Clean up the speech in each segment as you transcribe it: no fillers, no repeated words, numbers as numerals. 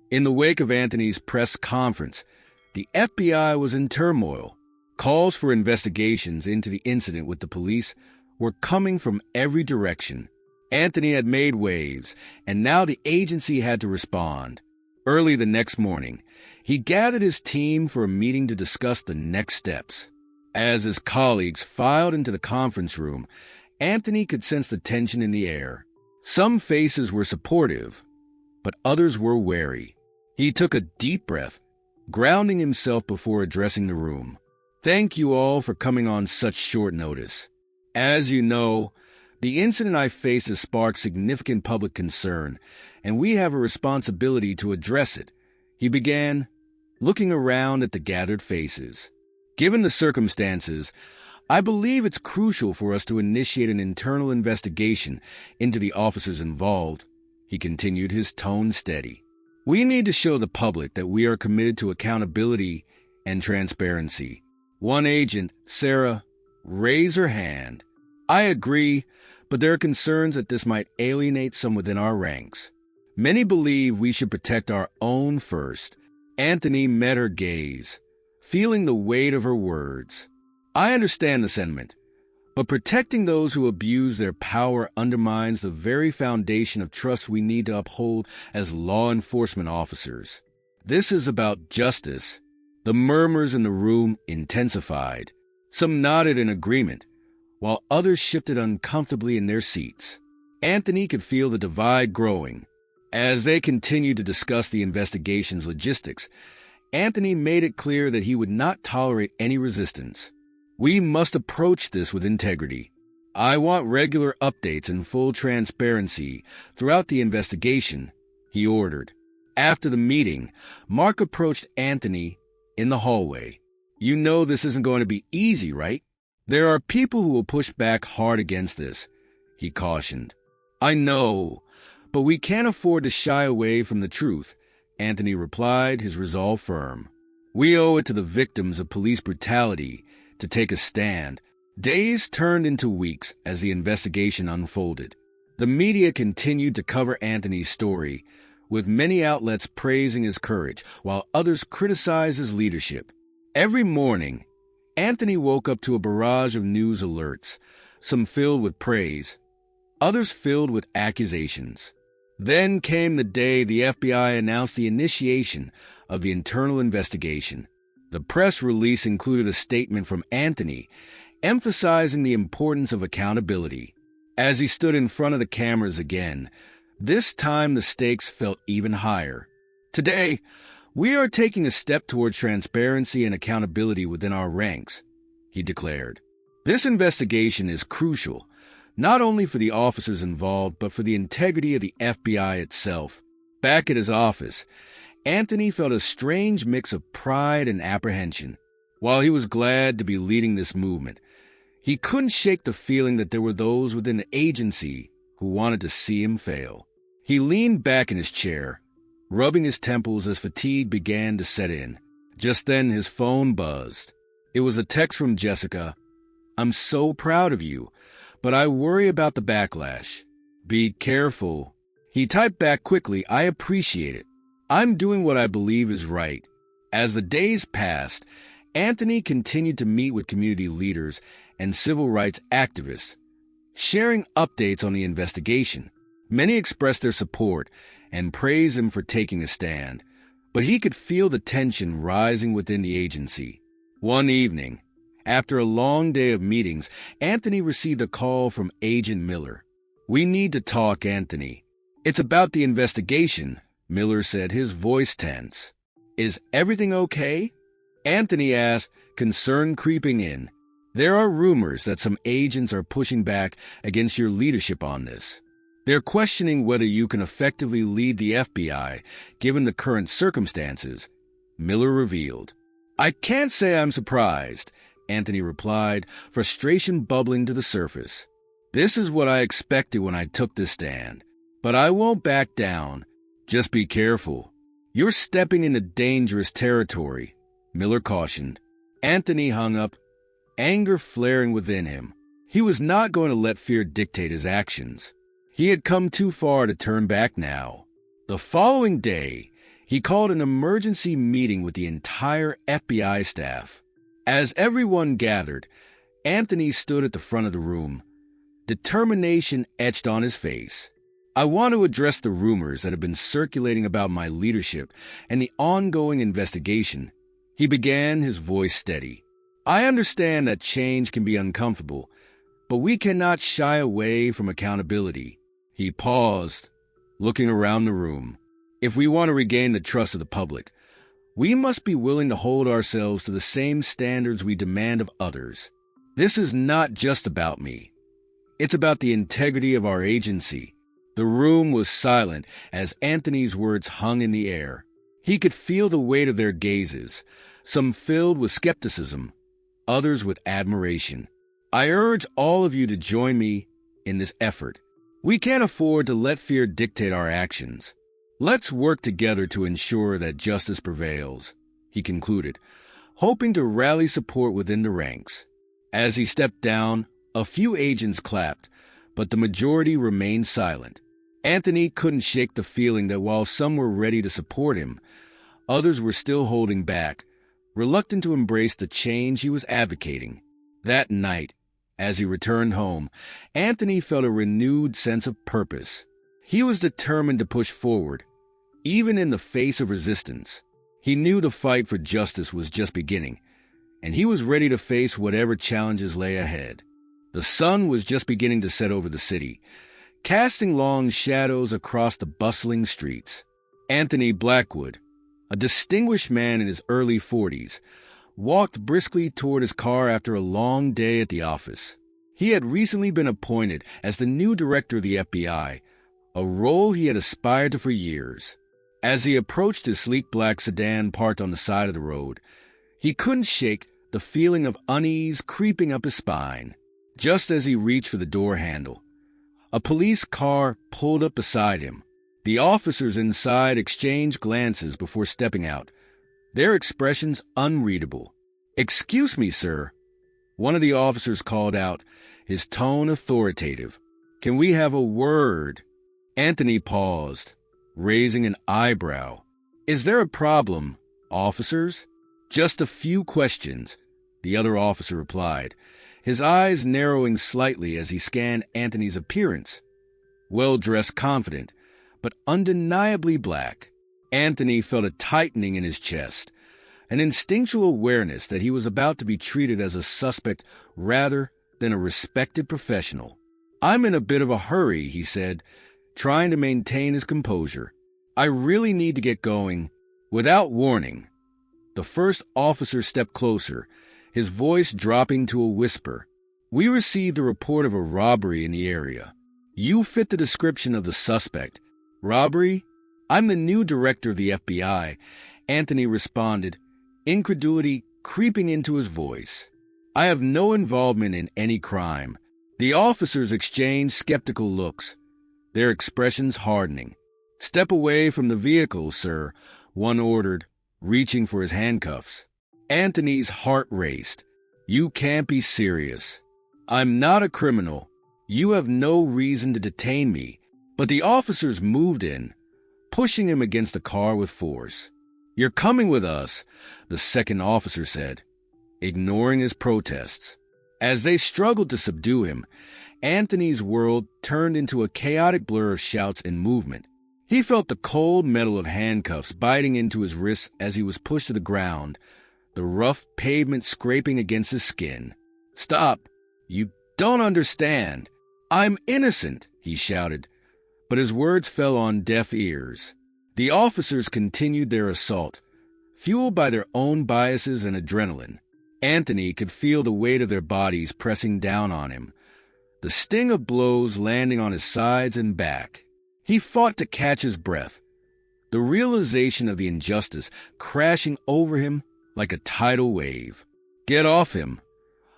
In the wake of Anthony's press conference, the FBI was in turmoil. Calls for investigations into the incident with the police were coming from every direction. Anthony had made waves, and now the agency had to respond. Early the next morning, he gathered his team for a meeting to discuss the next steps. As his colleagues filed into the conference room, Anthony could sense the tension in the air. Some faces were supportive, but others were wary. He took a deep breath, grounding himself before addressing the room. Thank you all for coming on such short notice. As you know, the incident I faced has sparked significant public concern, and we have a responsibility to address it. He began, looking around at the gathered faces. Given the circumstances, I believe it's crucial for us to initiate an internal investigation into the officers involved. He continued, his tone steady. We need to show the public that we are committed to accountability and transparency. One agent, Sarah, raised her hand. I agree, but there are concerns that this might alienate some within our ranks. Many believe we should protect our own first. Anthony met her gaze, feeling the weight of her words. I understand the sentiment, but protecting those who abuse their power undermines the very foundation of trust we need to uphold as law enforcement officers. This is about justice. The murmurs in the room intensified. Some nodded in agreement, while others shifted uncomfortably in their seats. Anthony could feel the divide growing. As they continued to discuss the investigation's logistics, Anthony made it clear that he would not tolerate any resistance. We must approach this with integrity. I want regular updates and full transparency throughout the investigation, he ordered. After the meeting, Mark approached Anthony in the hallway. You know this isn't going to be easy, right? There are people who will push back hard against this, he cautioned. I know, but we can't afford to shy away from the truth, Anthony replied, his resolve firm. We owe it to the victims of police brutality to take a stand. Days turned into weeks as the investigation unfolded. The media continued to cover Anthony's story, with many outlets praising his courage, while others criticized his leadership. Every morning, Anthony woke up to a barrage of news alerts, some filled with praise, others filled with accusations. Then came the day the FBI announced the initiation of the internal investigation. The press release included a statement from Anthony, emphasizing the importance of accountability. As he stood in front of the cameras again, this time the stakes felt even higher. Today, we are taking a step towards transparency and accountability within our ranks, he declared. This investigation is crucial, not only for the officers involved, but for the integrity of the FBI itself. Back at his office, Anthony felt a strange mix of pride and apprehension. While he was glad to be leading this movement, he couldn't shake the feeling that there were those within the agency who wanted to see him fail. He leaned back in his chair, rubbing his temples as fatigue began to set in. Just then his phone buzzed. It was a text from Jessica. I'm so proud of you, but I worry about the backlash. Be careful. He typed back quickly, I appreciate it. I'm doing what I believe is right. As the days passed, Anthony continued to meet with community leaders and civil rights activists, sharing updates on the investigation. Many expressed their support and praised him for taking a stand, but he could feel the tension rising within the agency. One evening, after a long day of meetings, Anthony received a call from Agent Miller. We need to talk, Anthony. It's about the investigation, Miller said, his voice tense. Is everything okay? Anthony asked, concern creeping in. There are rumors that some agents are pushing back against your leadership on this. They're questioning whether you can effectively lead the FBI, given the current circumstances, Miller revealed. I can't say I'm surprised, Anthony replied, frustration bubbling to the surface. This is what I expected when I took this stand. But I won't back down. Just be careful. You're stepping into dangerous territory, Miller cautioned. Anthony hung up, anger flaring within him. He was not going to let fear dictate his actions. He had come too far to turn back now. The following day, He called an emergency meeting with the entire FBI staff. As everyone gathered, Anthony stood at the front of the room, determination etched on his face. I want to address the rumors that have been circulating about my leadership and the ongoing investigation. He began, his voice steady. I understand that change can be uncomfortable, but we cannot shy away from accountability. He paused, looking around the room. If we want to regain the trust of the public, we must be willing to hold ourselves to the same standards we demand of others. This is not just about me. It's about the integrity of our agency. The room was silent as Anthony's words hung in the air. He could feel the weight of their gazes, some filled with skepticism, others with admiration. I urge all of you to join me in this effort. We can't afford to let fear dictate our actions. Let's work together to ensure that justice prevails, he concluded, hoping to rally support within the ranks. As he stepped down, a few agents clapped, but the majority remained silent. Anthony couldn't shake the feeling that while some were ready to support him, others were still holding back, reluctant to embrace the change he was advocating. That night, as he returned home, Anthony felt a renewed sense of purpose. He was determined to push forward, even in the face of resistance. He knew the fight for justice was just beginning, and he was ready to face whatever challenges lay ahead. The sun was just beginning to set over the city, casting long shadows across the bustling streets. Anthony Blackwood, a distinguished man in his early 40s, walked briskly toward his car after a long day at the office. He had recently been appointed as the new director of the FBI, a role he had aspired to for years. As he approached his sleek black sedan parked on the side of the road, he couldn't shake the feeling of unease creeping up his spine. Just as he reached for the door handle, a police car pulled up beside him. The officers inside exchanged glances before stepping out, their expressions unreadable. "Excuse me, sir," one of the officers called out, his tone authoritative. "Can we have a word?" Anthony paused, raising an eyebrow. "Is there a problem, officers?" "Just a few questions," the other officer replied, his eyes narrowing slightly as he scanned Anthony's appearance. Well-dressed, confident, but undeniably black. Anthony felt a tightening in his chest, an instinctual awareness that he was about to be treated as a suspect rather than a respected professional. "I'm in a bit of a hurry," he said, trying to maintain his composure. "I really need to get going." Without warning, the first officer stepped closer, his voice dropping to a whisper. "We received a report of a robbery in the area. You fit the description of the suspect." "Robbery? I'm the new director of the FBI," Anthony responded, incredulity creeping into his voice. "I have no involvement in any crime." The officers exchanged skeptical looks, their expressions hardening. "Step away from the vehicle, sir," one ordered, reaching for his handcuffs. Anthony's heart raced. "You can't be serious. I'm not a criminal. You have no reason to detain me." But the officers moved in, pushing him against the car with force. "You're coming with us," the second officer said, ignoring his protests. As they struggled to subdue him, Anthony's world turned into a chaotic blur of shouts and movement. He felt the cold metal of handcuffs biting into his wrists as he was pushed to the ground, the rough pavement scraping against his skin. "Stop! You don't understand. I'm innocent," he shouted, but his words fell on deaf ears. The officers continued their assault, fueled by their own biases and adrenaline. Anthony could feel the weight of their bodies pressing down on him, the sting of blows landing on his sides and back. He fought to catch his breath, the realization of the injustice crashing over him like a tidal wave. "Get off him!"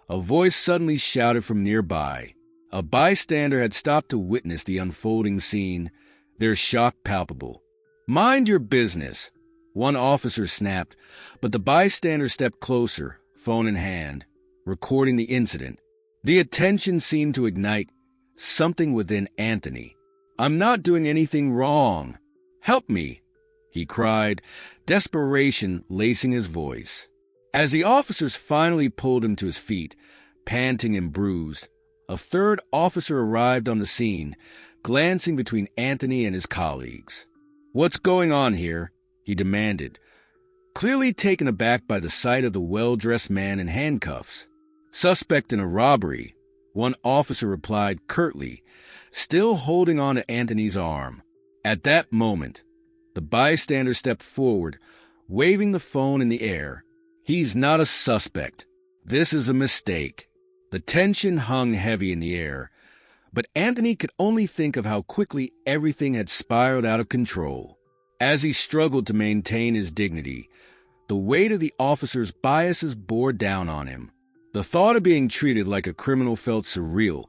a voice suddenly shouted from nearby. A bystander had stopped to witness the unfolding scene, their shock palpable. "Mind your business," one officer snapped, but the bystander stepped closer, phone in hand, recording the incident. The attention seemed to ignite something within Anthony. "I'm not doing anything wrong. Help me." he cried, desperation lacing his voice. As the officers finally pulled him to his feet, panting and bruised, a third officer arrived on the scene, glancing between Anthony and his colleagues. "What's going on here?" he demanded, clearly taken aback by the sight of the well-dressed man in handcuffs. "Suspect in a robbery," one officer replied curtly, still holding on to Anthony's arm. At that moment, the bystander stepped forward, waving the phone in the air. "He's not a suspect. This is a mistake." The tension hung heavy in the air, but Anthony could only think of how quickly everything had spiraled out of control. As he struggled to maintain his dignity, the weight of the officer's biases bore down on him. The thought of being treated like a criminal felt surreal,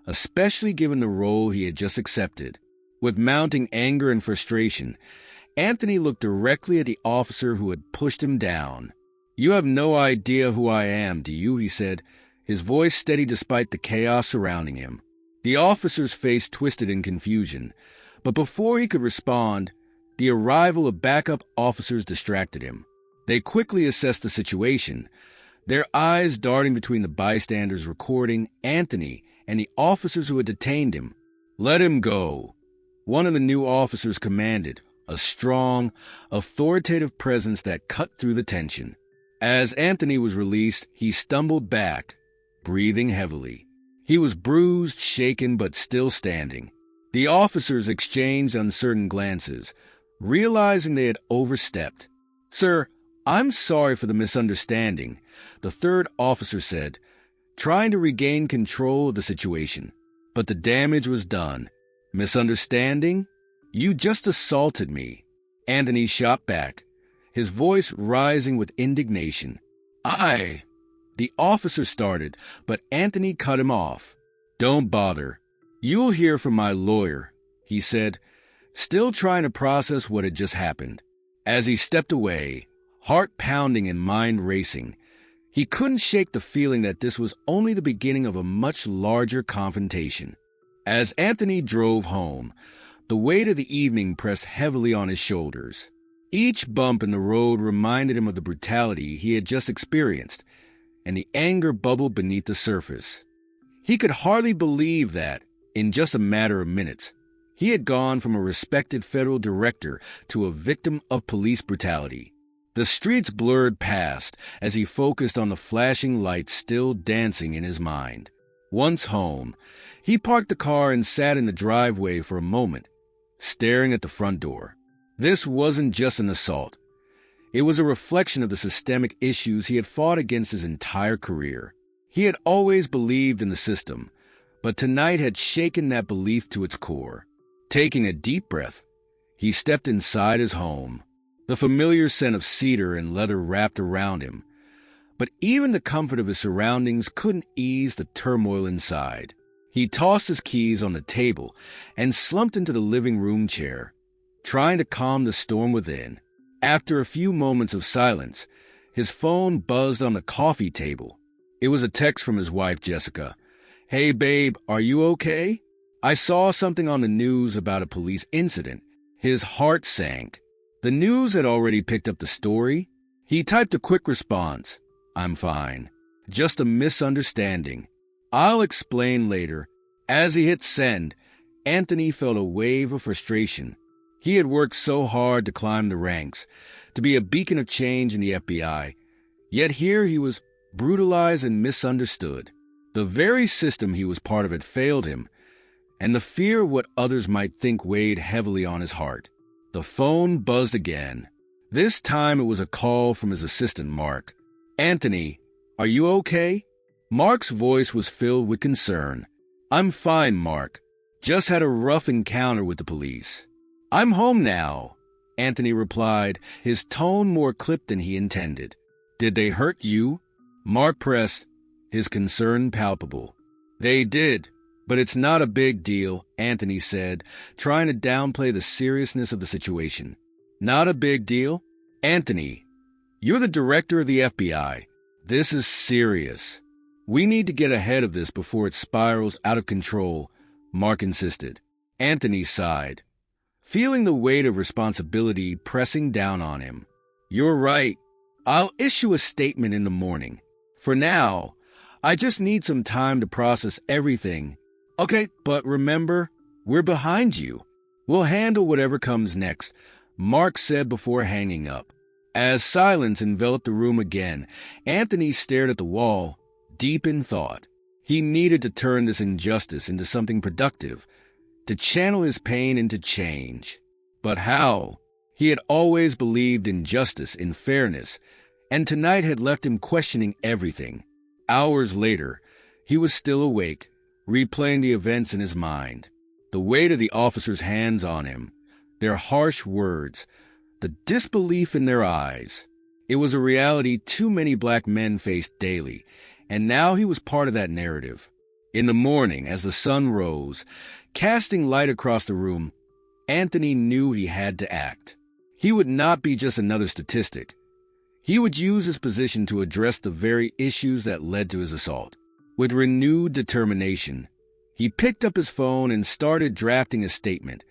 especially given the role he had just accepted. With mounting anger and frustration, Anthony looked directly at the officer who had pushed him down. "You have no idea who I am, do you?" he said, his voice steady despite the chaos surrounding him. The officer's face twisted in confusion, but before he could respond, the arrival of backup officers distracted him. They quickly assessed the situation, their eyes darting between the bystanders recording Anthony and the officers who had detained him. "Let him go," one of the new officers commanded, a strong, authoritative presence that cut through the tension. As Anthony was released, he stumbled back, breathing heavily. He was bruised, shaken, but still standing. The officers exchanged uncertain glances, realizing they had overstepped. "Sir, I'm sorry for the misunderstanding," the third officer said, trying to regain control of the situation. "But the damage was done." "Misunderstanding? You just assaulted me." Anthony shot back, his voice rising with indignation. The officer started, but Anthony cut him off. "Don't bother. You'll hear from my lawyer," he said, still trying to process what had just happened. As he stepped away, heart pounding and mind racing, he couldn't shake the feeling that this was only the beginning of a much larger confrontation. As Anthony drove home, the weight of the evening pressed heavily on his shoulders. Each bump in the road reminded him of the brutality he had just experienced, and the anger bubbled beneath the surface. He could hardly believe that, in just a matter of minutes, he had gone from a respected federal director to a victim of police brutality. The streets blurred past as he focused on the flashing lights still dancing in his mind. Once home, he parked the car and sat in the driveway for a moment, staring at the front door. This wasn't just an assault. It was a reflection of the systemic issues he had fought against his entire career. He had always believed in the system, but tonight had shaken that belief to its core. Taking a deep breath, he stepped inside his home. The familiar scent of cedar and leather wrapped around him, but even the comfort of his surroundings couldn't ease the turmoil inside. He tossed his keys on the table and slumped into the living room chair, trying to calm the storm within. After a few moments of silence, his phone buzzed on the coffee table. It was a text from his wife, Jessica. "Hey, babe, are you okay? I saw something on the news about a police incident." His heart sank. The news had already picked up the story. He typed a quick response. "I'm fine. Just a misunderstanding. I'll explain later." As he hit send, Anthony felt a wave of frustration. He had worked so hard to climb the ranks, to be a beacon of change in the FBI, yet here he was brutalized and misunderstood. The very system he was part of had failed him, and the fear of what others might think weighed heavily on his heart. The phone buzzed again. This time it was a call from his assistant, Mark. "Anthony, are you okay?" Mark's voice was filled with concern. "I'm fine, Mark. Just had a rough encounter with the police." "I'm home now," Anthony replied, his tone more clipped than he intended. "Did they hurt you?" Mark pressed, his concern palpable. "They did, but it's not a big deal," Anthony said, trying to downplay the seriousness of the situation. "Not a big deal? Anthony, you're the director of the FBI. This is serious. We need to get ahead of this before it spirals out of control," Mark insisted. Anthony sighed. feeling the weight of responsibility pressing down on him. "You're right. I'll issue a statement in the morning. For now, I just need some time to process everything." "Okay, but remember, we're behind you. We'll handle whatever comes next," Mark said before hanging up. As silence enveloped the room again, Anthony stared at the wall, deep in thought. He needed to turn this injustice into something productive, to channel his pain into change. But how? He had always believed in justice, in fairness, and tonight had left him questioning everything. Hours later, he was still awake, replaying the events in his mind. The weight of the officers' hands on him, their harsh words, the disbelief in their eyes. It was a reality too many black men faced daily, and now he was part of that narrative. In the morning, as the sun rose, casting light across the room, Anthony knew he had to act. He would not be just another statistic. He would use his position to address the very issues that led to his assault. With renewed determination, he picked up his phone and started drafting a statement,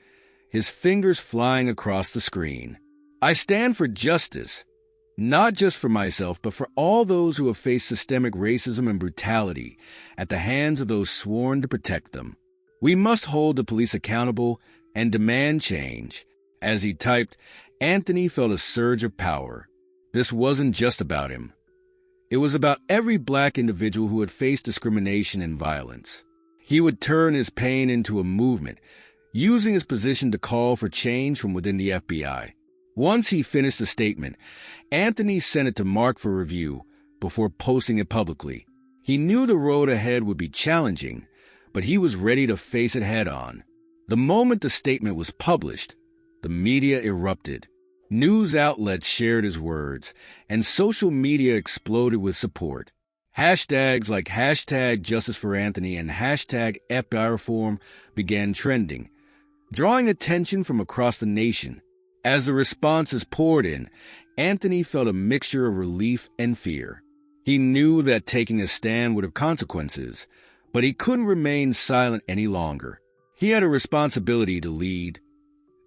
his fingers flying across the screen. "I stand for justice, not just for myself, but for all those who have faced systemic racism and brutality at the hands of those sworn to protect them. We must hold the police accountable and demand change." As he typed, Anthony felt a surge of power. This wasn't just about him. It was about every black individual who had faced discrimination and violence. He would turn his pain into a movement, using his position to call for change from within the FBI. Once he finished the statement, Anthony sent it to Mark for review before posting it publicly. He knew the road ahead would be challenging, but he was ready to face it head-on. The moment the statement was published, the media erupted. News outlets shared his words, and social media exploded with support. Hashtags like #JusticeForAnthony and #FBIReform began trending, drawing attention from across the nation. As the responses poured in, Anthony felt a mixture of relief and fear. He knew that taking a stand would have consequences, but he couldn't remain silent any longer. He had a responsibility to lead,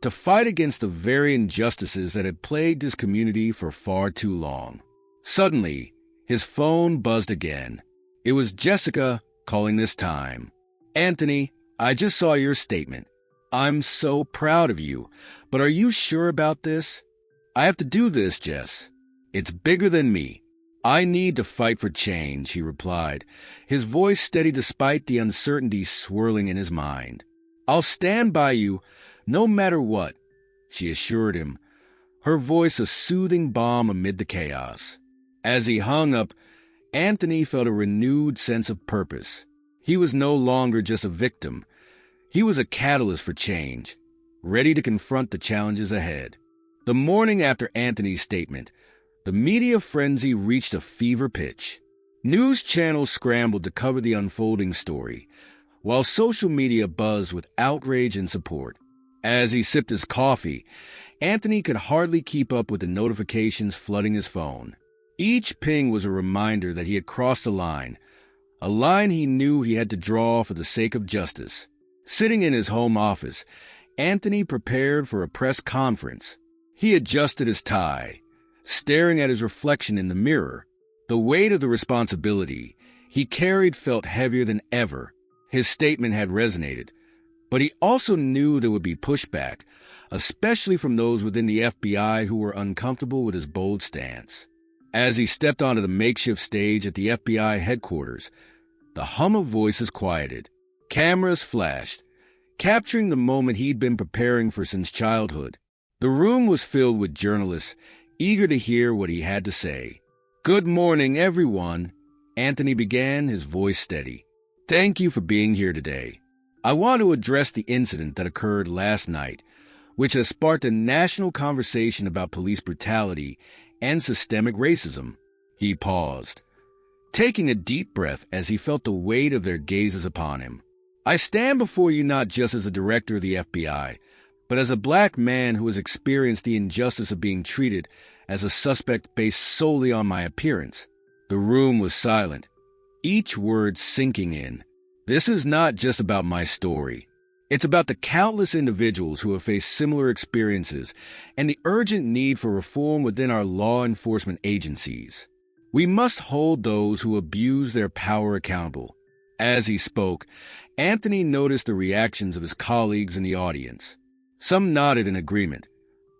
to fight against the very injustices that had plagued his community for far too long. Suddenly, his phone buzzed again. It was Jessica calling this time. "Anthony, I just saw your statement. I'm so proud of you, but are you sure about this?" "I have to do this, Jess. It's bigger than me. I need to fight for change," he replied, his voice steady despite the uncertainty swirling in his mind. "I'll stand by you no matter what," she assured him, her voice a soothing balm amid the chaos. As he hung up, Anthony felt a renewed sense of purpose. He was no longer just a victim. He was a catalyst for change, ready to confront the challenges ahead. The morning after Anthony's statement, the media frenzy reached a fever pitch. News channels scrambled to cover the unfolding story, while social media buzzed with outrage and support. As he sipped his coffee, Anthony could hardly keep up with the notifications flooding his phone. Each ping was a reminder that he had crossed a line he knew he had to draw for the sake of justice. Sitting in his home office, Anthony prepared for a press conference. He adjusted his tie, staring at his reflection in the mirror. The weight of the responsibility he carried felt heavier than ever. His statement had resonated, but he also knew there would be pushback, especially from those within the FBI who were uncomfortable with his bold stance. As he stepped onto the makeshift stage at the FBI headquarters, the hum of voices quieted. Cameras flashed, capturing the moment he'd been preparing for since childhood. The room was filled with journalists, eager to hear what he had to say. "Good morning, everyone," Anthony began, his voice steady. "Thank you for being here today. I want to address the incident that occurred last night, which has sparked a national conversation about police brutality and systemic racism." He paused, taking a deep breath as he felt the weight of their gazes upon him. "I stand before you not just as a director of the FBI, but as a black man who has experienced the injustice of being treated as a suspect based solely on my appearance." The room was silent, each word sinking in. "This is not just about my story. It's about the countless individuals who have faced similar experiences and the urgent need for reform within our law enforcement agencies. We must hold those who abuse their power accountable. As he spoke, Anthony noticed the reactions of his colleagues in the audience. Some nodded in agreement,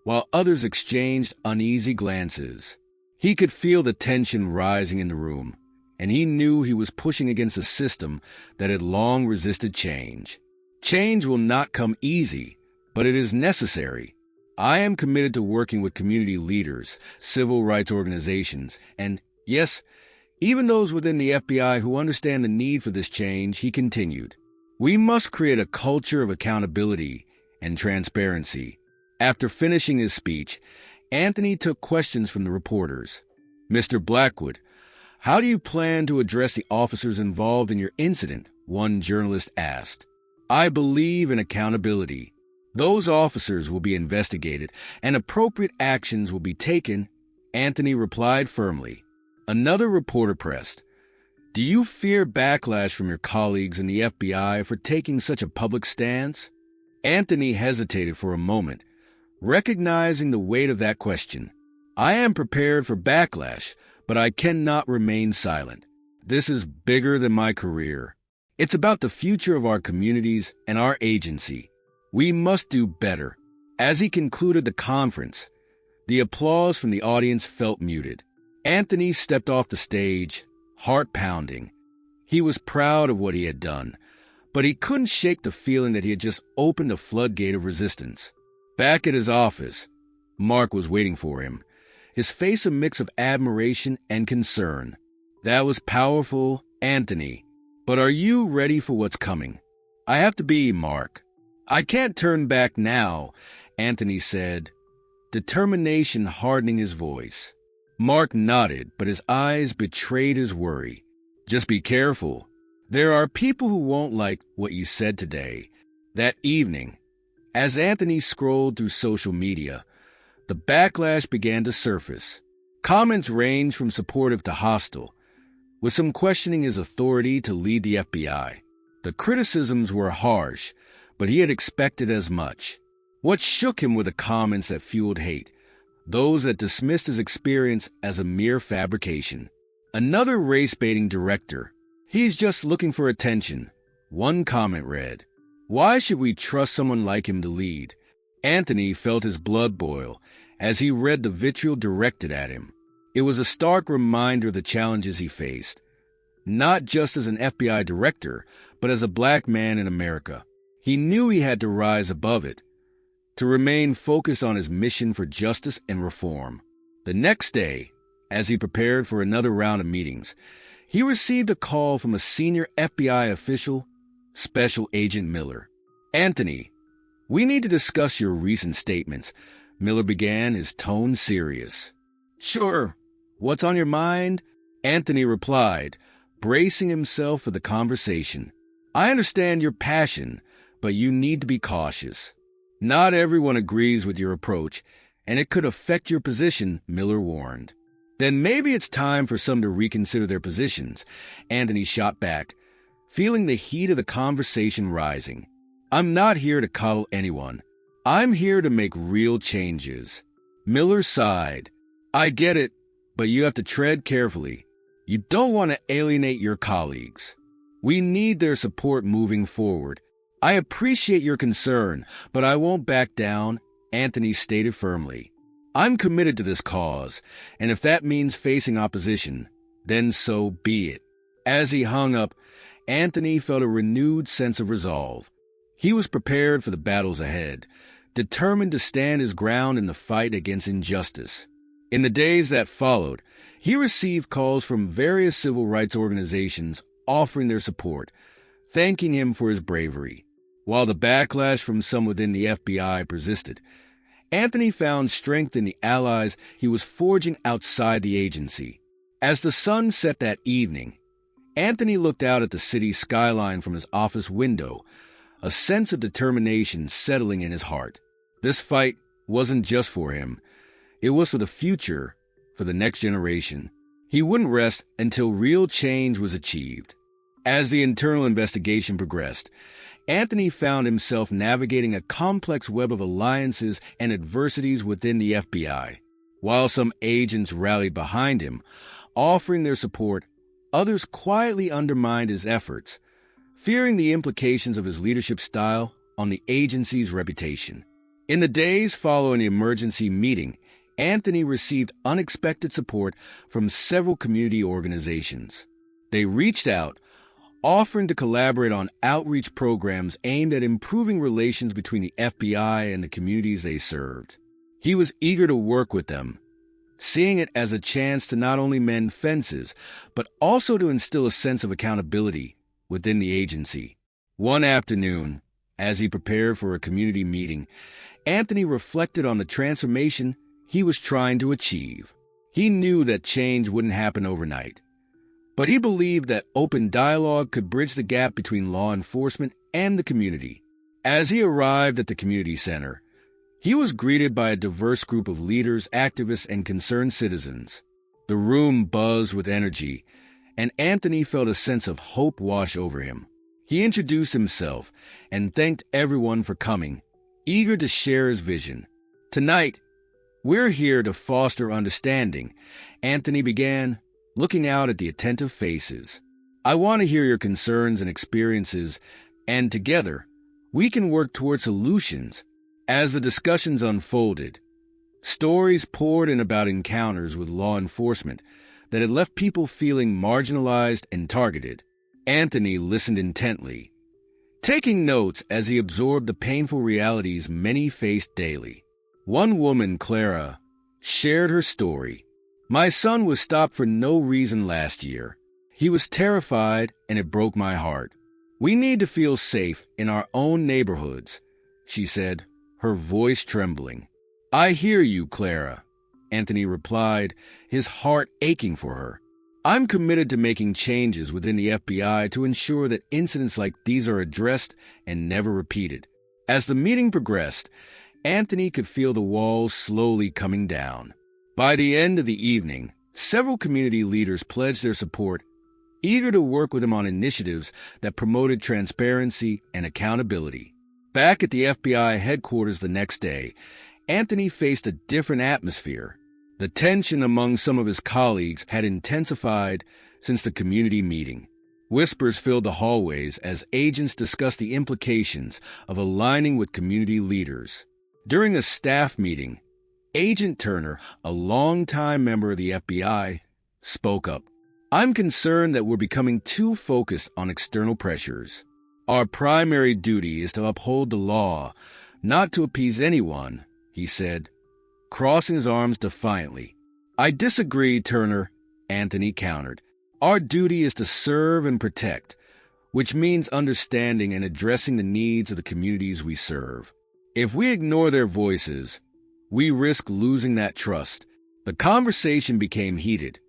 while others exchanged uneasy glances. He could feel the tension rising in the room, and he knew he was pushing against a system that had long resisted change. Change will not come easy, but it is necessary. I am committed to working with community leaders, civil rights organizations, and, yes, even those within the FBI who understand the need for this change, he continued. We must create a culture of accountability and transparency. After finishing his speech, Anthony took questions from the reporters. Mr. Blackwood, how do you plan to address the officers involved in your incident? One journalist asked. I believe in accountability. Those officers will be investigated and appropriate actions will be taken, Anthony replied firmly. Another reporter pressed, do you fear backlash from your colleagues in the FBI for taking such a public stance? Anthony hesitated for a moment, recognizing the weight of that question. I am prepared for backlash, but I cannot remain silent. This is bigger than my career. It's about the future of our communities and our agency. We must do better. As he concluded the conference, the applause from the audience felt muted. Anthony stepped off the stage, heart pounding. He was proud of what he had done, but he couldn't shake the feeling that he had just opened a floodgate of resistance. Back at his office, Mark was waiting for him, his face a mix of admiration and concern. That was powerful, Anthony. But are you ready for what's coming? I have to be, Mark. I can't turn back now, Anthony said, determination hardening his voice. Mark nodded, but his eyes betrayed his worry. Just be careful. There are people who won't like what you said today. That evening, as Anthony scrolled through social media, the backlash began to surface. Comments ranged from supportive to hostile, with some questioning his authority to lead the FBI. The criticisms were harsh, but he had expected as much. What shook him were the comments that fueled hate, those that dismissed his experience as a mere fabrication. Another race-baiting director. He's just looking for attention. One comment read, why should we trust someone like him to lead? Anthony felt his blood boil as he read the vitriol directed at him. It was a stark reminder of the challenges he faced, not just as an FBI director, but as a black man in America. He knew he had to rise above it, to remain focused on his mission for justice and reform. The next day, as he prepared for another round of meetings, he received a call from a senior FBI official, Special Agent Miller. Anthony, we need to discuss your recent statements, Miller began, his tone serious. Sure. What's on your mind? Anthony replied, bracing himself for the conversation. I understand your passion, but you need to be cautious. Not everyone agrees with your approach, and it could affect your position, Miller warned. Then maybe it's time for some to reconsider their positions, Anthony shot back, feeling the heat of the conversation rising. I'm not here to coddle anyone. I'm here to make real changes. Miller sighed. I get it, but you have to tread carefully. You don't want to alienate your colleagues. We need their support moving forward. I appreciate your concern, but I won't back down, Anthony stated firmly. I'm committed to this cause, and if that means facing opposition, then so be it. As he hung up, Anthony felt a renewed sense of resolve. He was prepared for the battles ahead, determined to stand his ground in the fight against injustice. In the days that followed, he received calls from various civil rights organizations offering their support, thanking him for his bravery. While the backlash from some within the FBI persisted, Anthony found strength in the allies he was forging outside the agency. As the sun set that evening, Anthony looked out at the city skyline from his office window, a sense of determination settling in his heart. This fight wasn't just for him. It was for the future, for the next generation. He wouldn't rest until real change was achieved. As the internal investigation progressed, Anthony found himself navigating a complex web of alliances and adversities within the FBI. While some agents rallied behind him, offering their support, others quietly undermined his efforts, fearing the implications of his leadership style on the agency's reputation. In the days following the emergency meeting, Anthony received unexpected support from several community organizations. They reached out, offering to collaborate on outreach programs aimed at improving relations between the FBI and the communities they served. He was eager to work with them, seeing it as a chance to not only mend fences, but also to instill a sense of accountability within the agency. One afternoon, as he prepared for a community meeting, Anthony reflected on the transformation he was trying to achieve. He knew that change wouldn't happen overnight, but he believed that open dialogue could bridge the gap between law enforcement and the community. As he arrived at the community center, he was greeted by a diverse group of leaders, activists, and concerned citizens. The room buzzed with energy, and Anthony felt a sense of hope wash over him. He introduced himself and thanked everyone for coming, eager to share his vision. "Tonight, we're here to foster understanding," Anthony began, looking out at the attentive faces. "I want to hear your concerns and experiences, and together, we can work toward solutions." As the discussions unfolded, stories poured in about encounters with law enforcement that had left people feeling marginalized and targeted. Anthony listened intently, taking notes as he absorbed the painful realities many faced daily. One woman, Clara, shared her story. "My son was stopped for no reason last year. He was terrified, and it broke my heart. We need to feel safe in our own neighborhoods," she said, her voice trembling. "I hear you, Clara," Anthony replied, his heart aching for her. "I'm committed to making changes within the FBI to ensure that incidents like these are addressed and never repeated." As the meeting progressed, Anthony could feel the walls slowly coming down. By the end of the evening, several community leaders pledged their support, eager to work with him on initiatives that promoted transparency and accountability. Back at the FBI headquarters the next day, Anthony faced a different atmosphere. The tension among some of his colleagues had intensified since the community meeting. Whispers filled the hallways as agents discussed the implications of aligning with community leaders. During a staff meeting, Agent Turner, a longtime member of the FBI, spoke up. "I'm concerned that we're becoming too focused on external pressures. Our primary duty is to uphold the law, not to appease anyone," he said, crossing his arms defiantly. "I disagree, Turner," Anthony countered. "Our duty is to serve and protect, which means understanding and addressing the needs of the communities we serve. If we ignore their voices, we risk losing that trust." The conversation became heated,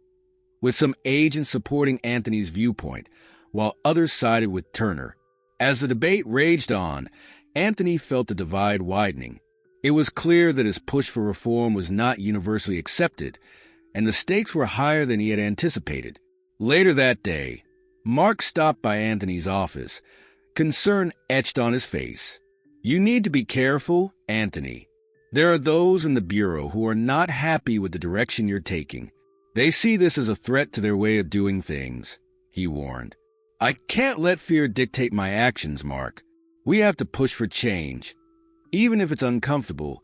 with some agents supporting Anthony's viewpoint, while others sided with Turner. As the debate raged on, Anthony felt the divide widening. It was clear that his push for reform was not universally accepted, and the stakes were higher than he had anticipated. Later that day, Mark stopped by Anthony's office, concern etched on his face. "You need to be careful, Anthony. There are those in the Bureau who are not happy with the direction you're taking. They see this as a threat to their way of doing things," he warned. "I can't let fear dictate my actions, Mark. We have to push for change, even if it's uncomfortable,"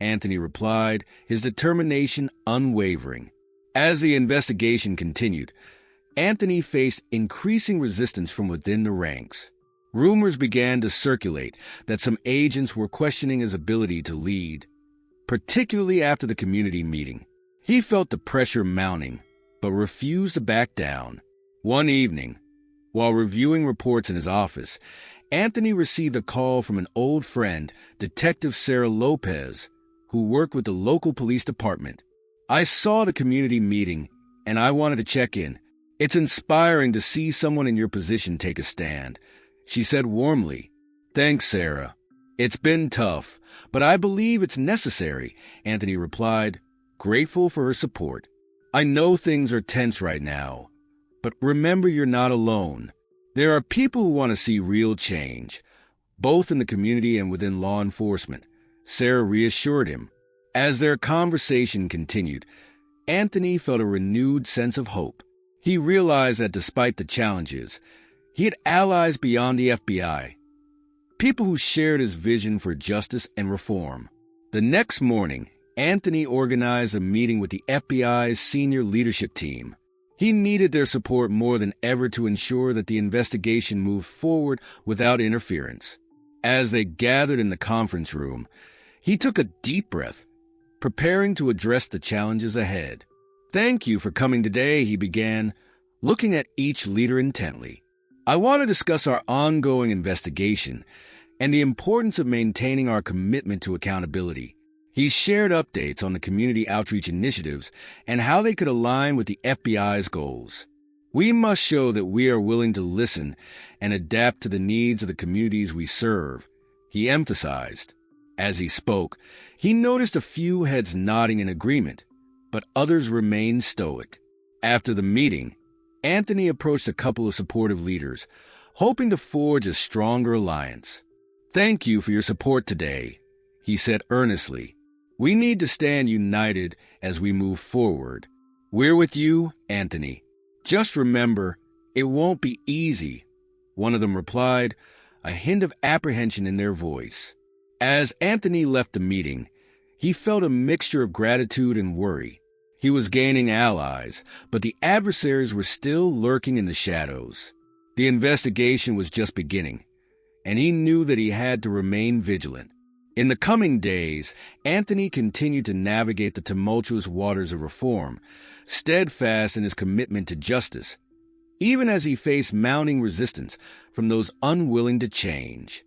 Anthony replied, his determination unwavering. As the investigation continued, Anthony faced increasing resistance from within the ranks. Rumors began to circulate that some agents were questioning his ability to lead, particularly after the community meeting. He felt the pressure mounting, but refused to back down. One evening, while reviewing reports in his office, Anthony received a call from an old friend, Detective Sarah Lopez, who worked with the local police department. "I saw the community meeting, and I wanted to check in. It's inspiring to see someone in your position take a stand," she said warmly. "Thanks, Sarah. It's been tough, but I believe it's necessary," Anthony replied, grateful for her support. "I know things are tense right now, but remember you're not alone. There are people who want to see real change, both in the community and within law enforcement, Sarah reassured him. As their conversation continued, Anthony felt a renewed sense of hope. He realized that despite the challenges, he had allies beyond the FBI, people who shared his vision for justice and reform. The next morning, Anthony organized a meeting with the FBI's senior leadership team. He needed their support more than ever to ensure that the investigation moved forward without interference. As they gathered in the conference room, he took a deep breath, preparing to address the challenges ahead. "Thank you for coming today," he began, looking at each leader intently. "I want to discuss our ongoing investigation and the importance of maintaining our commitment to accountability." He shared updates on the community outreach initiatives and how they could align with the FBI's goals. "We must show that we are willing to listen and adapt to the needs of the communities we serve," he emphasized. As he spoke, he noticed a few heads nodding in agreement, but others remained stoic. After the meeting, Anthony approached a couple of supportive leaders, hoping to forge a stronger alliance. "Thank you for your support today," he said earnestly. "We need to stand united as we move forward. We're with you, Anthony. Just remember, it won't be easy," one of them replied, a hint of apprehension in their voice. As Anthony left the meeting, he felt a mixture of gratitude and worry. He was gaining allies, but the adversaries were still lurking in the shadows. The investigation was just beginning, and he knew that he had to remain vigilant. In the coming days, Anthony continued to navigate the tumultuous waters of reform, steadfast in his commitment to justice, even as he faced mounting resistance from those unwilling to change.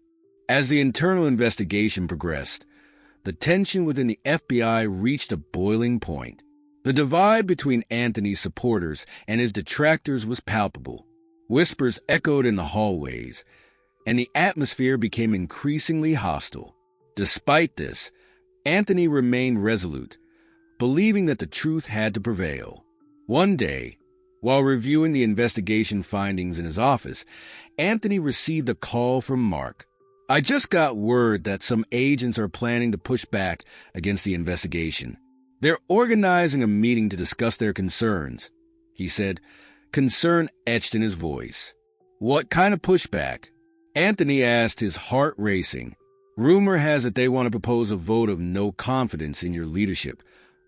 As the internal investigation progressed, the tension within the FBI reached a boiling point. The divide between Anthony's supporters and his detractors was palpable. Whispers echoed in the hallways, and the atmosphere became increasingly hostile. Despite this, Anthony remained resolute, believing that the truth had to prevail. One day, while reviewing the investigation findings in his office, Anthony received a call from Mark. "I just got word that some agents are planning to push back against the investigation. They're organizing a meeting to discuss their concerns," he said, concern etched in his voice. "What kind of pushback?" Anthony asked, his heart racing. "Rumor has it they want to propose a vote of no confidence in your leadership,"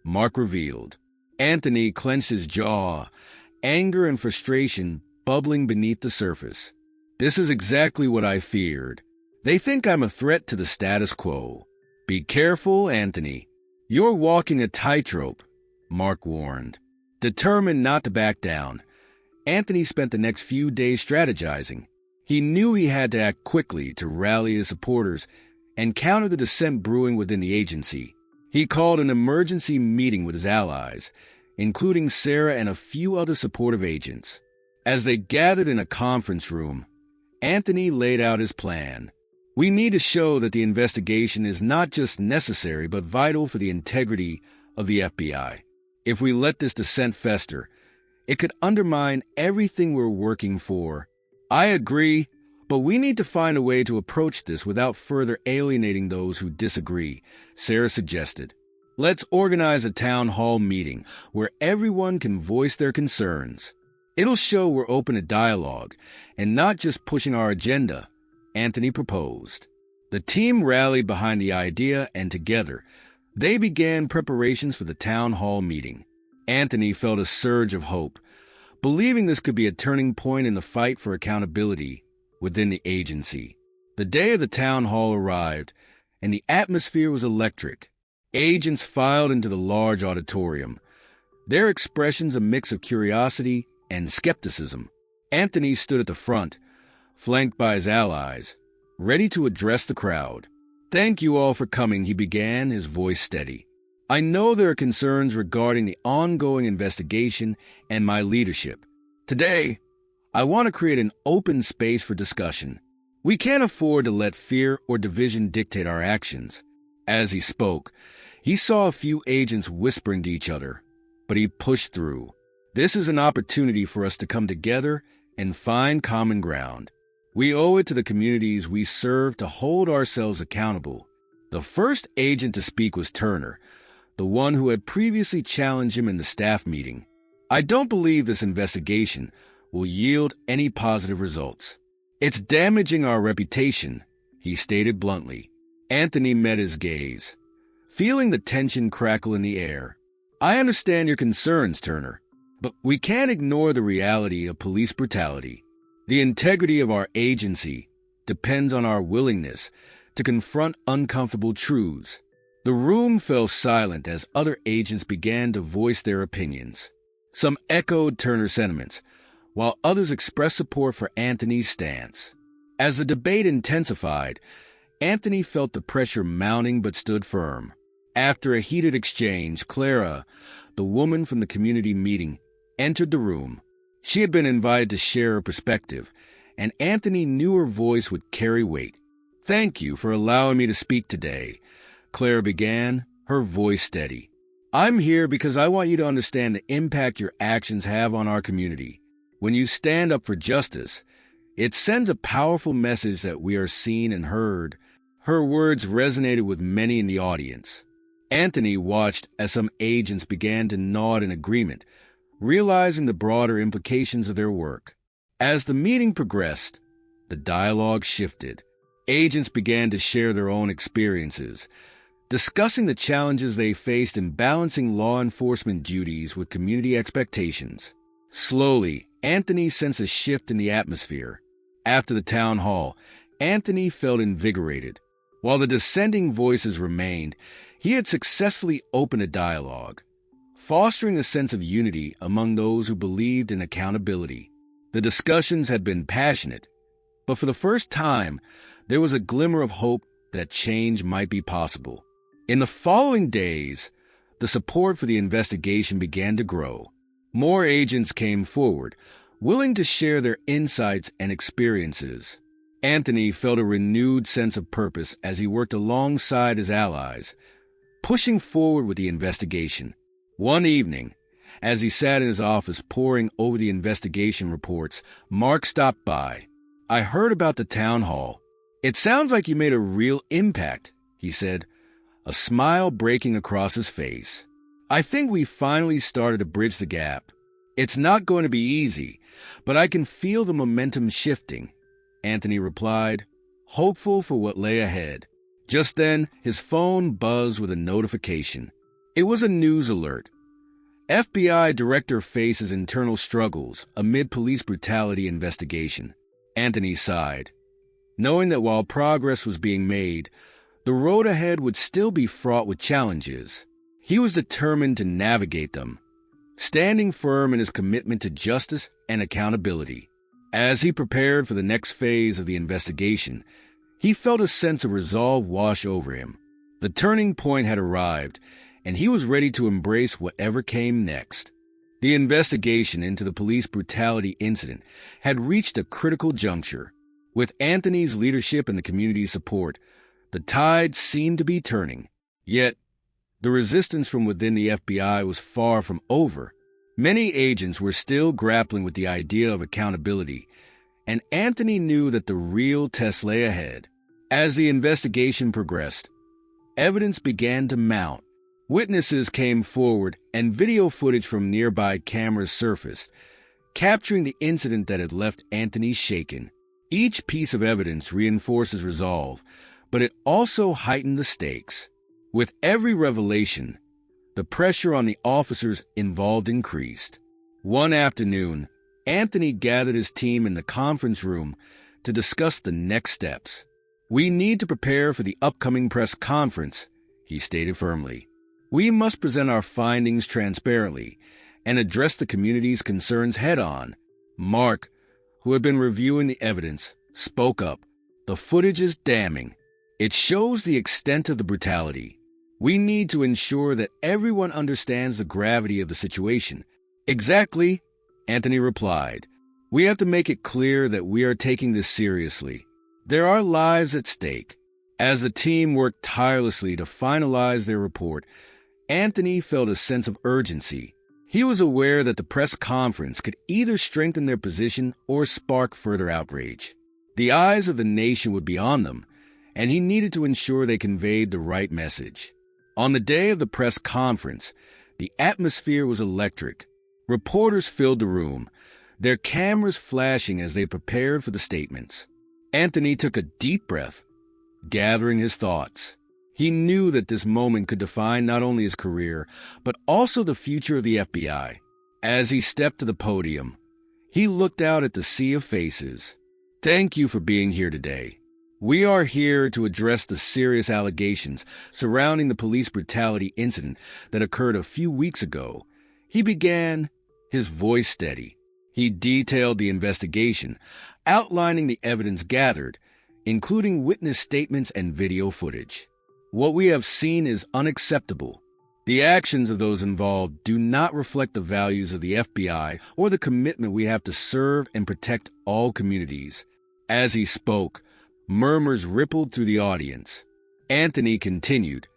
Mark revealed. Anthony clenched his jaw, anger and frustration bubbling beneath the surface. "This is exactly what I feared. They think I'm a threat to the status quo." "Be careful, Anthony. You're walking a tightrope," Mark warned. Determined not to back down, Anthony spent the next few days strategizing. He knew he had to act quickly to rally his supporters and counter the dissent brewing within the agency. He called an emergency meeting with his allies, including Sarah and a few other supportive agents. As they gathered in a conference room, Anthony laid out his plan. "We need to show that the investigation is not just necessary but vital for the integrity of the FBI. If we let this dissent fester, it could undermine everything we're working for." "I agree, but we need to find a way to approach this without further alienating those who disagree," Sarah suggested. "Let's organize a town hall meeting where everyone can voice their concerns. It'll show we're open to dialogue and not just pushing our agenda," Anthony proposed. The team rallied behind the idea, and together, they began preparations for the town hall meeting. Anthony felt a surge of hope, believing this could be a turning point in the fight for accountability within the agency. The day of the town hall arrived, and the atmosphere was electric. Agents filed into the large auditorium, their expressions a mix of curiosity and skepticism. Anthony stood at the front, flanked by his allies, ready to address the crowd. "Thank you all for coming," he began, his voice steady. "I know there are concerns regarding the ongoing investigation and my leadership. Today, I want to create an open space for discussion. We can't afford to let fear or division dictate our actions." As he spoke, he saw a few agents whispering to each other, but he pushed through. "This is an opportunity for us to come together and find common ground. We owe it to the communities we serve to hold ourselves accountable. The first agent to speak was Turner, the one who had previously challenged him in the staff meeting. I don't believe this investigation will yield any positive results. It's damaging our reputation, he stated bluntly. Anthony met his gaze, feeling the tension crackle in the air. I understand your concerns, Turner, but we can't ignore the reality of police brutality. The integrity of our agency depends on our willingness to confront uncomfortable truths. The room fell silent as other agents began to voice their opinions. Some echoed Turner's sentiments, while others expressed support for Anthony's stance. As the debate intensified, Anthony felt the pressure mounting but stood firm. After a heated exchange, Clara, the woman from the community meeting, entered the room. She had been invited to share her perspective, and Anthony knew her voice would carry weight. "Thank you for allowing me to speak today," Clara began, her voice steady. "I'm here because I want you to understand the impact your actions have on our community. When you stand up for justice, it sends a powerful message that we are seen and heard." Her words resonated with many in the audience. Anthony watched as some agents began to nod in agreement, realizing the broader implications of their work. As the meeting progressed, the dialogue shifted. Agents began to share their own experiences, discussing the challenges they faced in balancing law enforcement duties with community expectations. Slowly, Anthony sensed a shift in the atmosphere. After the town hall, Anthony felt invigorated. While the dissenting voices remained, he had successfully opened a dialogue, fostering a sense of unity among those who believed in accountability. The discussions had been passionate, but for the first time, there was a glimmer of hope that change might be possible. In the following days, the support for the investigation began to grow. More agents came forward, willing to share their insights and experiences. Anthony felt a renewed sense of purpose as he worked alongside his allies, pushing forward with the investigation. One evening, as he sat in his office poring over the investigation reports, Mark stopped by. "I heard about the town hall. It sounds like you made a real impact," he said, a smile breaking across his face. "I think we finally started to bridge the gap. It's not going to be easy, but I can feel the momentum shifting," Anthony replied, hopeful for what lay ahead. Just then, his phone buzzed with a notification. It was a news alert. FBI director faces internal struggles amid police brutality investigation. Anthony sighed, knowing that while progress was being made, the road ahead would still be fraught with challenges. He was determined to navigate them, standing firm in his commitment to justice and accountability. As he prepared for the next phase of the investigation, he felt a sense of resolve wash over him. The turning point had arrived, and he was ready to embrace whatever came next. The investigation into the police brutality incident had reached a critical juncture. With Anthony's leadership and the community's support, the tide seemed to be turning. Yet, the resistance from within the FBI was far from over. Many agents were still grappling with the idea of accountability, and Anthony knew that the real test lay ahead. As the investigation progressed, evidence began to mount. Witnesses came forward, and video footage from nearby cameras surfaced, capturing the incident that had left Anthony shaken. Each piece of evidence reinforced his resolve, but it also heightened the stakes. With every revelation, the pressure on the officers involved increased. One afternoon, Anthony gathered his team in the conference room to discuss the next steps. "We need to prepare for the upcoming press conference," he stated firmly. "We must present our findings transparently and address the community's concerns head-on." Mark, who had been reviewing the evidence, spoke up. "The footage is damning. It shows the extent of the brutality. We need to ensure that everyone understands the gravity of the situation." "Exactly," Anthony replied. "We have to make it clear that we are taking this seriously. There are lives at stake." As the team worked tirelessly to finalize their report, Anthony felt a sense of urgency. He was aware that the press conference could either strengthen their position or spark further outrage. The eyes of the nation would be on them, and he needed to ensure they conveyed the right message. On the day of the press conference, the atmosphere was electric. Reporters filled the room, their cameras flashing as they prepared for the statements. Anthony took a deep breath, gathering his thoughts. He knew that this moment could define not only his career, but also the future of the FBI. As he stepped to the podium, he looked out at the sea of faces. Thank you for being here today. We are here to address the serious allegations surrounding the police brutality incident that occurred a few weeks ago. He began, his voice steady. He detailed the investigation, outlining the evidence gathered, including witness statements and video footage. What we have seen is unacceptable. The actions of those involved do not reflect the values of the FBI or the commitment we have to serve and protect all communities. As he spoke, murmurs rippled through the audience. Anthony continued,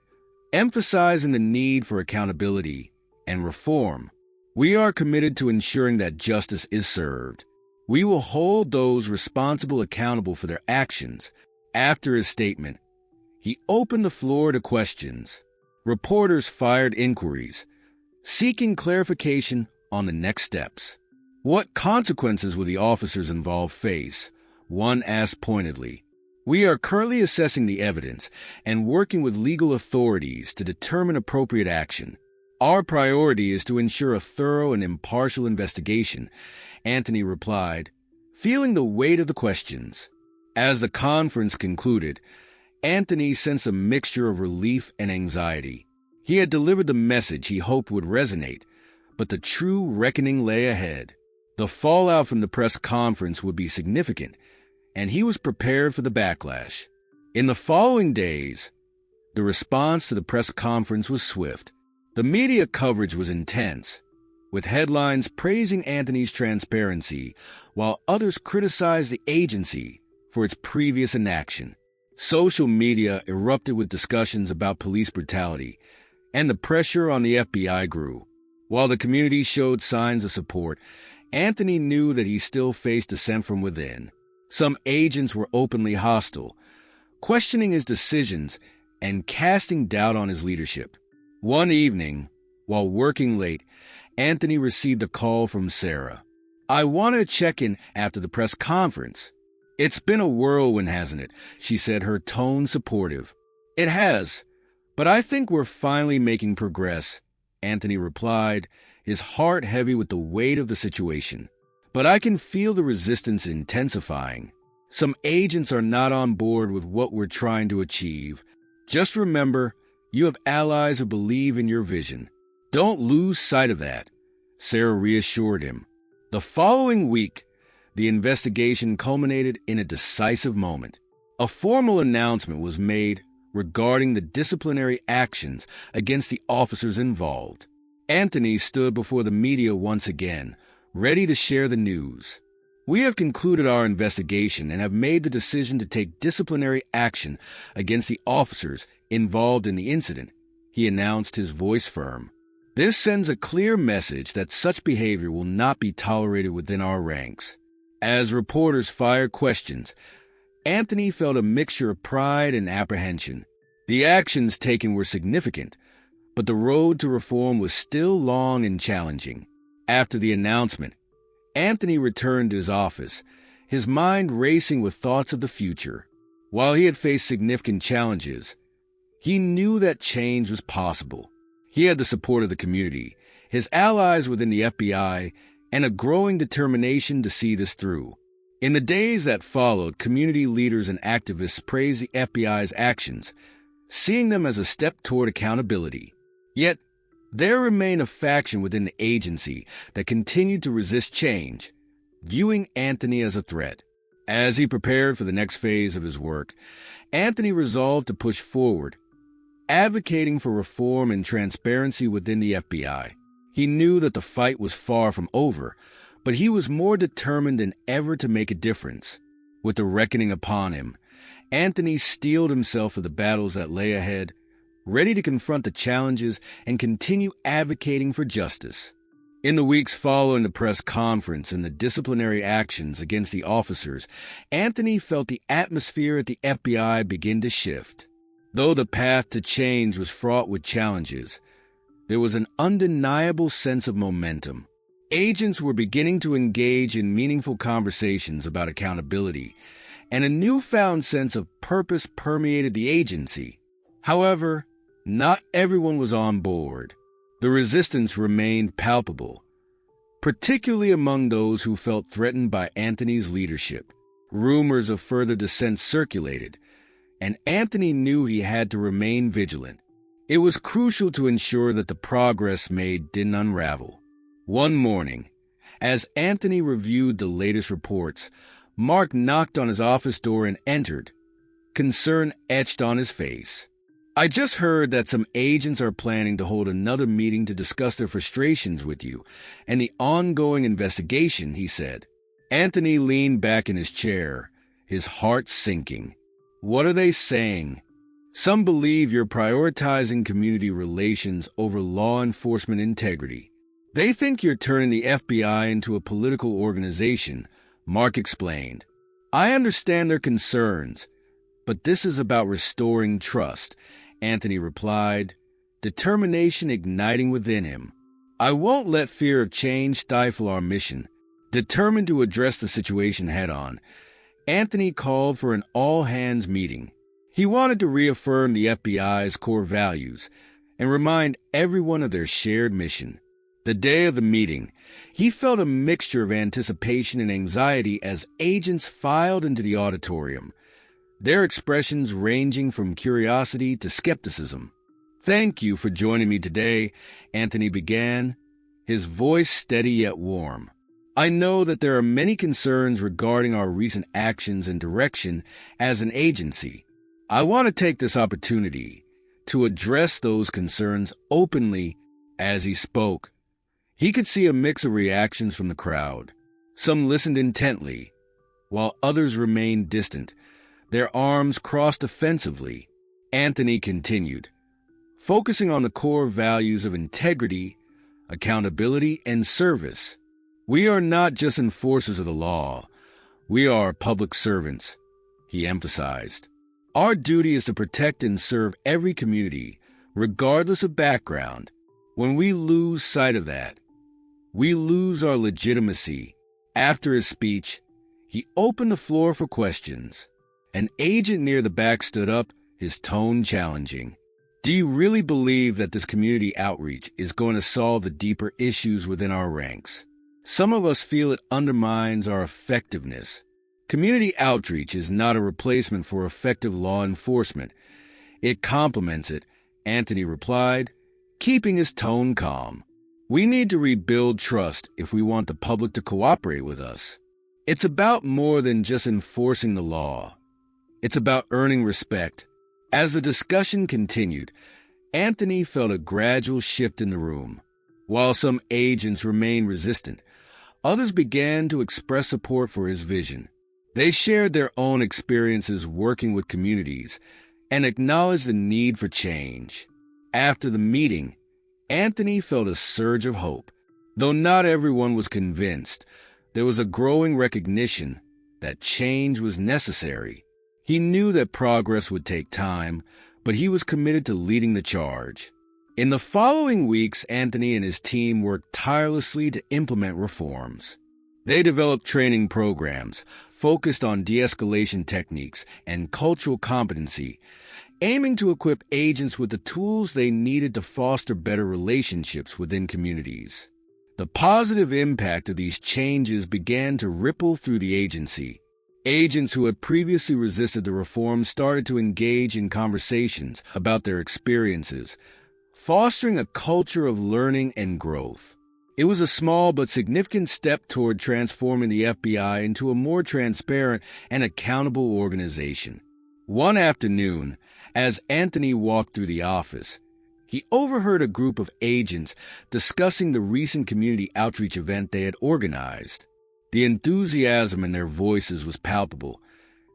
emphasizing the need for accountability and reform. We are committed to ensuring that justice is served. We will hold those responsible accountable for their actions. After his statement, he opened the floor to questions. Reporters fired inquiries, seeking clarification on the next steps. What consequences will the officers involved face? One asked pointedly. We are currently assessing the evidence and working with legal authorities to determine appropriate action. Our priority is to ensure a thorough and impartial investigation, Anthony replied, feeling the weight of the questions. As the conference concluded, Anthony sensed a mixture of relief and anxiety. He had delivered the message he hoped would resonate, but the true reckoning lay ahead. The fallout from the press conference would be significant, and he was prepared for the backlash. In the following days, the response to the press conference was swift. The media coverage was intense, with headlines praising Anthony's transparency, while others criticized the agency for its previous inaction. Social media erupted with discussions about police brutality, and the pressure on the FBI grew. While the community showed signs of support, Anthony knew that he still faced dissent from within. Some agents were openly hostile, questioning his decisions and casting doubt on his leadership. One evening, while working late, Anthony received a call from Sarah. I want to check in after the press conference. It's been a whirlwind, hasn't it? She said, her tone supportive. It has, but I think we're finally making progress, Anthony replied, his heart heavy with the weight of the situation. But I can feel the resistance intensifying. Some agents are not on board with what we're trying to achieve. Just remember, you have allies who believe in your vision. Don't lose sight of that, Sarah reassured him. The following week, the investigation culminated in a decisive moment. A formal announcement was made regarding the disciplinary actions against the officers involved. Anthony stood before the media once again, ready to share the news. We have concluded our investigation and have made the decision to take disciplinary action against the officers involved in the incident, he announced, his voice firm. This sends a clear message that such behavior will not be tolerated within our ranks. As reporters fired questions, Anthony felt a mixture of pride and apprehension. The actions taken were significant, but the road to reform was still long and challenging. After the announcement, Anthony returned to his office, his mind racing with thoughts of the future. While he had faced significant challenges, he knew that change was possible. He had the support of the community, his allies within the FBI, and a growing determination to see this through. In the days that followed, community leaders and activists praised the FBI's actions, seeing them as a step toward accountability. Yet, there remained a faction within the agency that continued to resist change, viewing Anthony as a threat. As he prepared for the next phase of his work, Anthony resolved to push forward, advocating for reform and transparency within the FBI. He knew that the fight was far from over, but he was more determined than ever to make a difference. With the reckoning upon him, Anthony steeled himself for the battles that lay ahead, ready to confront the challenges and continue advocating for justice. In the weeks following the press conference and the disciplinary actions against the officers, Anthony felt the atmosphere at the FBI begin to shift. Though the path to change was fraught with challenges, there was an undeniable sense of momentum. Agents were beginning to engage in meaningful conversations about accountability, and a newfound sense of purpose permeated the agency. However, not everyone was on board. The resistance remained palpable, particularly among those who felt threatened by Anthony's leadership. Rumors of further dissent circulated, and Anthony knew he had to remain vigilant. It was crucial to ensure that the progress made didn't unravel. One morning, as Anthony reviewed the latest reports, Mark knocked on his office door and entered, concern etched on his face. "I just heard that some agents are planning to hold another meeting to discuss their frustrations with you and the ongoing investigation," he said. Anthony leaned back in his chair, his heart sinking. "What are they saying?" "Some believe you're prioritizing community relations over law enforcement integrity. They think you're turning the FBI into a political organization," Mark explained. "I understand their concerns, but this is about restoring trust," Anthony replied, determination igniting within him. "I won't let fear of change stifle our mission." Determined to address the situation head-on, Anthony called for an all-hands meeting. He wanted to reaffirm the FBI's core values and remind everyone of their shared mission. The day of the meeting, he felt a mixture of anticipation and anxiety as agents filed into the auditorium, their expressions ranging from curiosity to skepticism. "Thank you for joining me today," Anthony began, his voice steady yet warm. "I know that there are many concerns regarding our recent actions and direction as an agency. I want to take this opportunity to address those concerns openly." As he spoke, he could see a mix of reactions from the crowd. Some listened intently, while others remained distant, their arms crossed defensively. Anthony continued, focusing on the core values of integrity, accountability, and service. "We are not just enforcers of the law. We are public servants," he emphasized. "Our duty is to protect and serve every community, regardless of background. When we lose sight of that, we lose our legitimacy." After his speech, he opened the floor for questions. An agent near the back stood up, his tone challenging. "Do you really believe that this community outreach is going to solve the deeper issues within our ranks? Some of us feel it undermines our effectiveness." "Community outreach is not a replacement for effective law enforcement. It complements it," Anthony replied, keeping his tone calm. "We need to rebuild trust if we want the public to cooperate with us. It's about more than just enforcing the law. It's about earning respect." As the discussion continued, Anthony felt a gradual shift in the room. While some agents remained resistant, others began to express support for his vision. They shared their own experiences working with communities and acknowledged the need for change. After the meeting, Anthony felt a surge of hope. Though not everyone was convinced, there was a growing recognition that change was necessary. He knew that progress would take time, but he was committed to leading the charge. In the following weeks, Anthony and his team worked tirelessly to implement reforms. They developed training programs focused on de-escalation techniques and cultural competency, aiming to equip agents with the tools they needed to foster better relationships within communities. The positive impact of these changes began to ripple through the agency. Agents who had previously resisted the reform started to engage in conversations about their experiences, fostering a culture of learning and growth. It was a small but significant step toward transforming the FBI into a more transparent and accountable organization. One afternoon, as Anthony walked through the office, he overheard a group of agents discussing the recent community outreach event they had organized. The enthusiasm in their voices was palpable,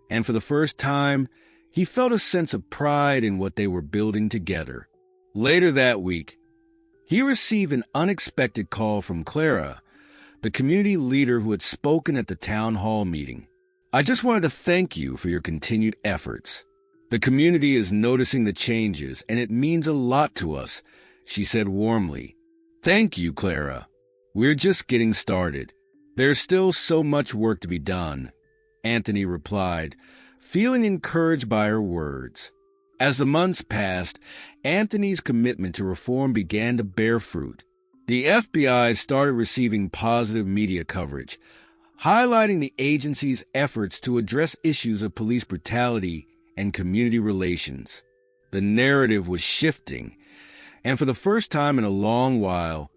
and for the first time, he felt a sense of pride in what they were building together. Later that week, He received an unexpected call from Clara, the community leader who had spoken at the town hall meeting. "I just wanted to thank you for your continued efforts. The community is noticing the changes, and it means a lot to us," she said warmly. "Thank you, Clara. We're just getting started. There's still so much work to be done," Anthony replied, feeling encouraged by her words. As the months passed, Anthony's commitment to reform began to bear fruit. The FBI started receiving positive media coverage, highlighting the agency's efforts to address issues of police brutality and community relations. The narrative was shifting, and for the first time in a long while,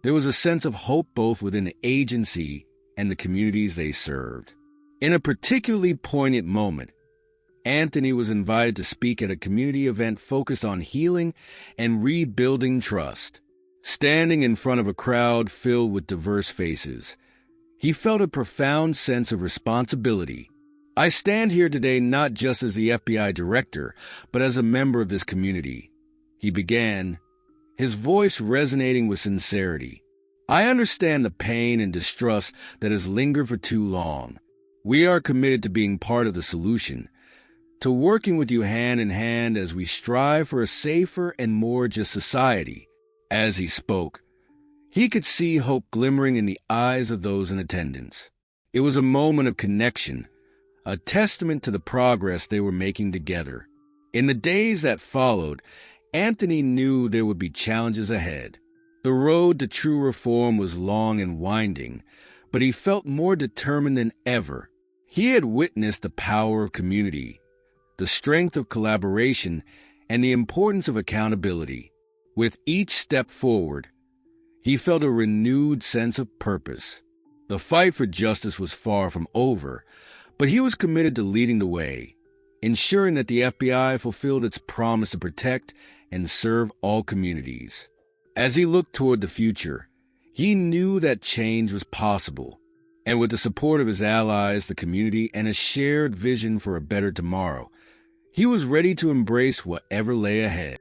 there was a sense of hope both within the agency and the communities they served. In a particularly poignant moment, Anthony was invited to speak at a community event focused on healing and rebuilding trust. Standing in front of a crowd filled with diverse faces, he felt a profound sense of responsibility. "I stand here today not just as the FBI director, but as a member of this community," he began, his voice resonating with sincerity. "I understand the pain and distrust that has lingered for too long. We are committed to being part of the solution, to working with you hand in hand as we strive for a safer and more just society." As he spoke, he could see hope glimmering in the eyes of those in attendance. It was a moment of connection, a testament to the progress they were making together. In the days that followed, Anthony knew there would be challenges ahead. The road to true reform was long and winding, but he felt more determined than ever. He had witnessed the power of community, the strength of collaboration, and the importance of accountability. With each step forward, he felt a renewed sense of purpose. The fight for justice was far from over, but he was committed to leading the way, ensuring that the FBI fulfilled its promise to protect and serve all communities. As he looked toward the future, he knew that change was possible, and with the support of his allies, the community, and a shared vision for a better tomorrow, he was ready to embrace whatever lay ahead.